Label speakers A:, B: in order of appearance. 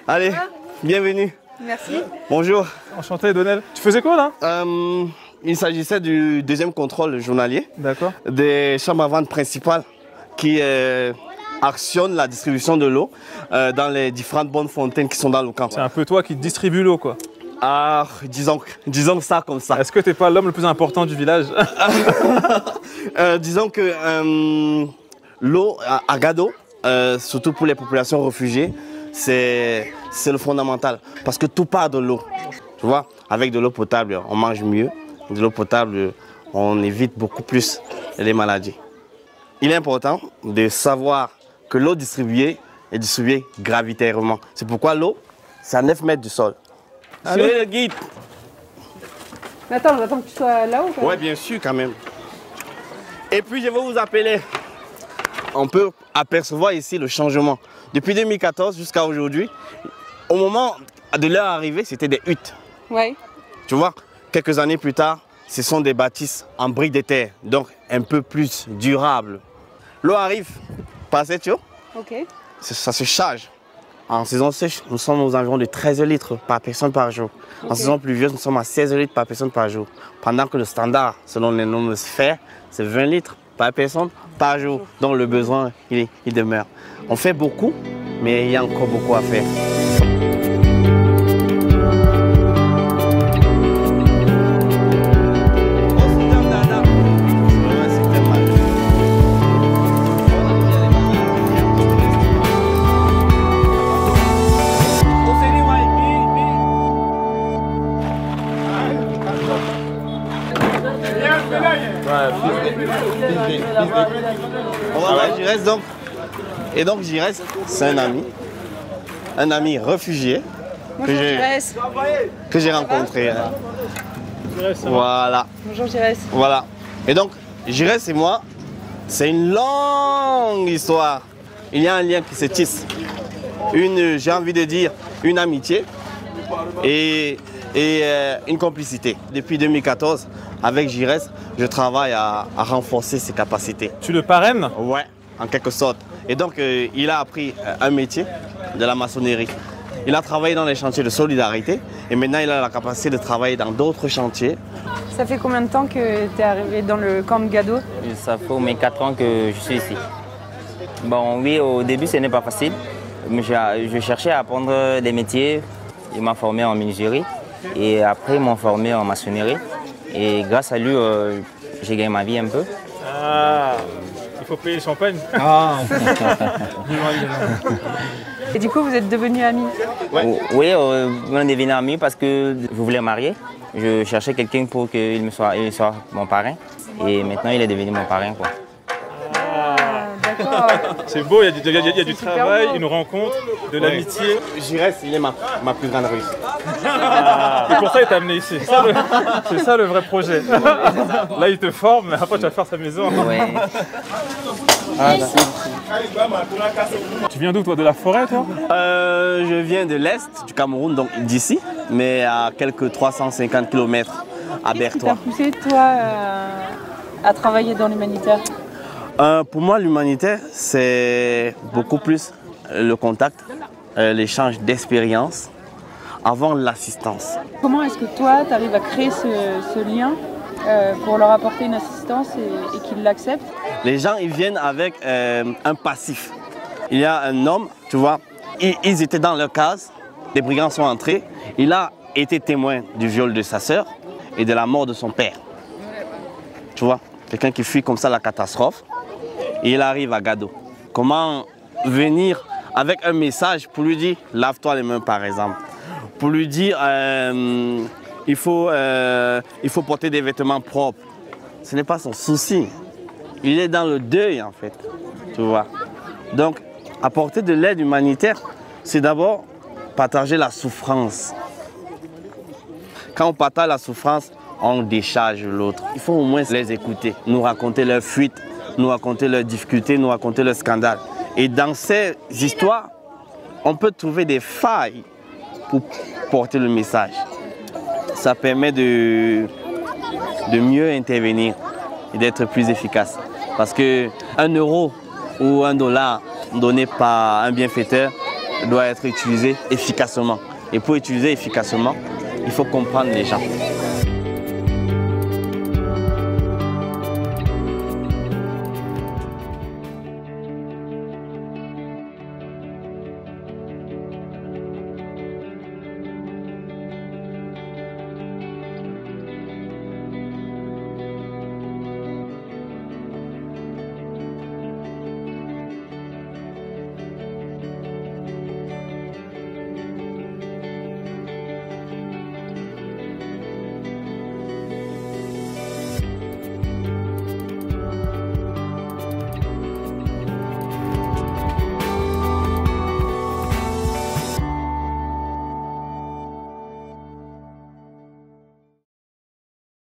A: Allez, bienvenue.
B: Merci.
A: Bonjour.
C: Enchanté, Donnel. Tu faisais quoi là?
A: Il s'agissait du deuxième contrôle journalier.
C: D'accord.
A: Des chambres à vente principales qui actionnent la distribution de l'eau dans les différentes bonnes fontaines qui sont dans le camp.
C: C'est un peu toi qui distribue l'eau, quoi.
A: Ah, disons ça comme ça.
C: Est-ce que t'es pas l'homme le plus important du village?
A: Disons que l'eau à Gado, surtout pour les populations réfugiées, c'est le fondamental. Parce que tout part de l'eau. Tu vois, avec de l'eau potable, on mange mieux. De l'eau potable, on évite beaucoup plus les maladies. Il est important de savoir que l'eau distribuée est distribuée gravitairement. C'est pourquoi l'eau, c'est à 9 mètres du sol. Allez, le guide.
B: Mais attends, j'attends que tu sois là-haut.
A: Oui, bien sûr, quand même. Et puis, je vais vous appeler. On peut apercevoir ici le changement. Depuis 2014 jusqu'à aujourd'hui, au moment de leur arrivée, c'était des huttes.
B: Oui.
A: Tu vois, quelques années plus tard, ce sont des bâtisses en briques de terre, donc un peu plus durables. L'eau arrive par cette eau,
B: Ok.
A: ça se charge. En saison sèche, nous sommes aux environs de 13 litres par personne par jour. En saison pluvieuse, nous sommes à 16 litres par personne par jour. Pendant que le standard, selon les normes sphères, c'est 20 litres par personne par jour. Donc le besoin, il demeure. On fait beaucoup, mais il y a encore beaucoup à faire. On va voir Giresse donc. Et donc Giresse, c'est un ami réfugié
B: Bonjour Giresse.
A: que j'ai rencontré. Voilà.
B: Bonjour Giresse.
A: Voilà. Et donc Giresse et moi, c'est une longue histoire. Il y a un lien qui se tisse. J'ai envie de dire, une amitié et une complicité. Depuis 2014, avec Giresse, je travaille à renforcer ses capacités.
C: Tu le parraines?
A: Ouais, en quelque sorte. Et donc, il a appris un métier de la maçonnerie. Il a travaillé dans les chantiers de solidarité et maintenant, il a la capacité de travailler dans d'autres chantiers.
B: Ça fait combien de temps que tu es arrivé dans le camp de Gado?
D: Ça fait au moins 4 ans que je suis ici. Bon, oui, au début, ce n'est pas facile. Je cherchais à apprendre des métiers. Il m'a formé en menuiserie et après, ils m'ont formé en maçonnerie. Et grâce à lui, j'ai gagné ma vie un peu.
C: Ah, il faut payer le champagne.
D: Ah.
B: Et du coup, vous êtes devenus amis?
D: Ouais. Oui, on est devenus amis parce que je voulais marier. Je cherchais quelqu'un pour qu'il soit mon parrain. Et maintenant, il est devenu mon parrain, quoi.
B: D'accord.
C: C'est beau, il y a du travail,
B: beau.
C: une rencontre, de l'amitié.
A: Giresse, il est ma plus grande réussite.
C: Et pour ça, il t'a amené ici. C'est ça le vrai projet. Là, il te forme, mais après, tu vas faire sa maison.
D: Ouais.
C: Tu viens d'où, toi? De la forêt, toi?
A: Je viens de l'Est du Cameroun, donc d'ici, mais à quelques 350 km à
B: Qu'est-ce qui t'a
A: Bertois.
B: poussé, toi, à travailler dans l'humanitaire?
A: Pour moi, l'humanitaire, c'est beaucoup plus le contact, l'échange d'expériences avant l'assistance.
B: Comment est-ce que toi, tu arrives à créer ce lien pour leur apporter une assistance et qu'ils l'acceptent?
A: Les gens, ils viennent avec un passif. Il y a un homme, tu vois, ils étaient dans leur case, les brigands sont entrés. Il a été témoin du viol de sa sœur et de la mort de son père. Tu vois, quelqu'un qui fuit comme ça la catastrophe. Et il arrive à Gado. Comment venir avec un message pour lui dire, lave-toi les mains par exemple. Pour lui dire, il faut porter des vêtements propres. Ce n'est pas son souci. Il est dans le deuil en fait, tu vois. Donc, apporter de l'aide humanitaire, c'est d'abord partager la souffrance. Quand on partage la souffrance, on décharge l'autre. Il faut au moins les écouter, nous raconter leurs fuites, nous raconter leurs difficultés, nous raconter leurs scandales. Et dans ces histoires, on peut trouver des failles pour porter le message. Ça permet de mieux intervenir et d'être plus efficace. Parce que 1 euro ou $1 donné par un bienfaiteur doit être utilisé efficacement. Et pour utiliser efficacement, il faut comprendre les gens.